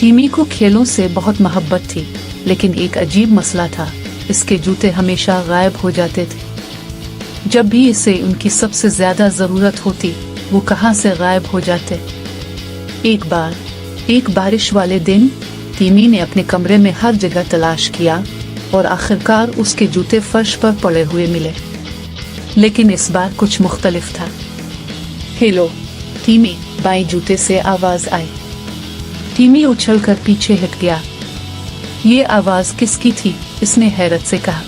टीमी को खेलों से बहुत मोहब्बत थी, लेकिन एक अजीब मसला था, इसके जूते हमेशा गायब हो जाते थे। जब भी इसे उनकी सबसे ज्यादा जरूरत होती, वो कहाँ से गायब हो जाते। एक बारिश वाले दिन टीमी ने अपने कमरे में हर जगह तलाश किया और आखिरकार उसके जूते फर्श पर पड़े हुए मिले। लेकिन इस बार कुछ मुख्तलिफ था। हेलो टीमी, बाएं जूते से आवाज आई। टीमी उछलकर पीछे हट गया। ये आवाज किसकी थी? इसने हैरत से कहा।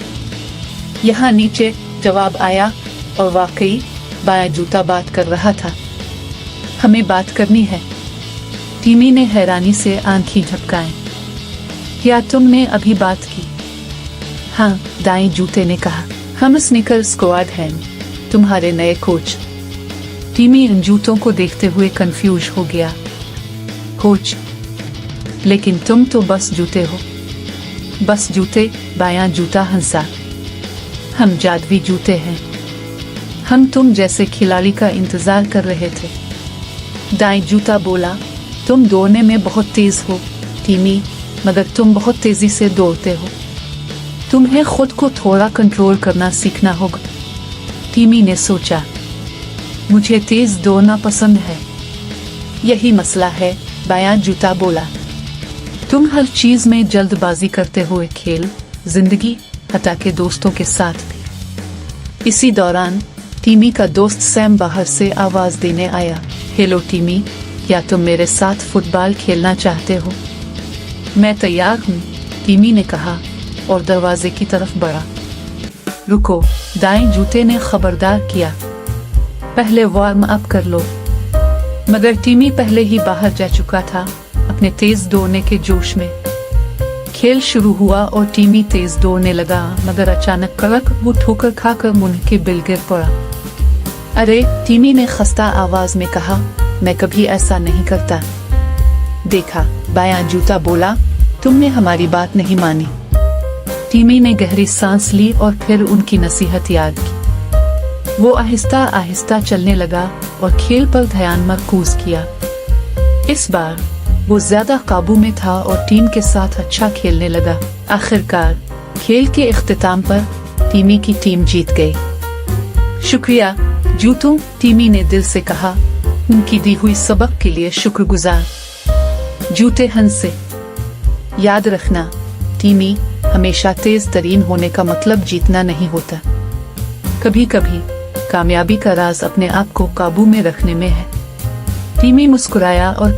यहाँ नीचे, जवाब आया, और वाकई बायां जूता बात कर रहा था। हमें बात करनी है। टीमी ने हैरानी से आंखें झपकाएं। क्या तुमने अभी बात की? हाँ, दाएं जूते ने कहा। हम स्नीकर स्क्वाड हैं, तुम्हारे नए कोच। टीमी इन जूतों को देखते हुए कंफ्यूज हो गया। कोच? लेकिन तुम तो बस जूते हो। बस जूते? बायां जूता हंसा। हम जादुई जूते हैं। हम तुम जैसे खिलाड़ी का इंतजार कर रहे थे। दाएं जूता बोला, तुम दौड़ने में बहुत तेज हो टीमी, मगर तुम बहुत तेजी से दौड़ते हो। तुम्हें खुद को थोड़ा कंट्रोल करना सीखना होगा। टीमी ने सोचा, मुझे तेज दौड़ना पसंद है। यही मसला है, बायां जूता बोला। तुम हर चीज में जल्दबाजी करते हुए खेल, जिंदगी, हटा के दोस्तों के साथ भी। इसी दौरान टीमी का दोस्त सैम बाहर से आवाज देने आया। हेलो टीमी, क्या तुम मेरे साथ फुटबॉल खेलना चाहते हो? मैं तैयार हूँ, टीमी ने कहा और दरवाजे की तरफ बढ़ा। रुको, दाएं जूते ने खबरदार किया। पहले वार्म अप कर लो। मगर टीमी पहले ही बाहर जा चुका था, अपने तेज दौड़ने के जोश में। खेल शुरू हुआ और टीमी तेज दौड़ने लगा, मगर अचानक कड़क वो ठोकर खाकर मुंह के बिल गिर पड़ा। अरे, टीमी ने खस्ता आवाज में कहा, मैं कभी ऐसा नहीं करता। देखा, बायां जूता बोला, तुमने हमारी बात नहीं मानी। टीमी ने गहरी सांस ली और फिर उनकी नसीहत याद की। वो आहिस्ता आहिस्ता चलने लगा और खेल पर ध्यान मरकूज किया। इस बार वो ज्यादा काबू में था और टीम के साथ अच्छा खेलने लगा। आखिरकार खेल के इख्तिताम पर टीमी की टीम जीत गई। शुक्रिया जूतों, टीमी ने दिल से कहा, उनकी दी हुई सबक के लिए शुक्रगुजार। जूते हंसे। याद रखना टीमी, हमेशा तेज तरीन होने का मतलब जीतना नहीं होता। कभी कभी कामयाबी का राज अपने आप को काबू में रखने में है। टीमी मुस्कुराया और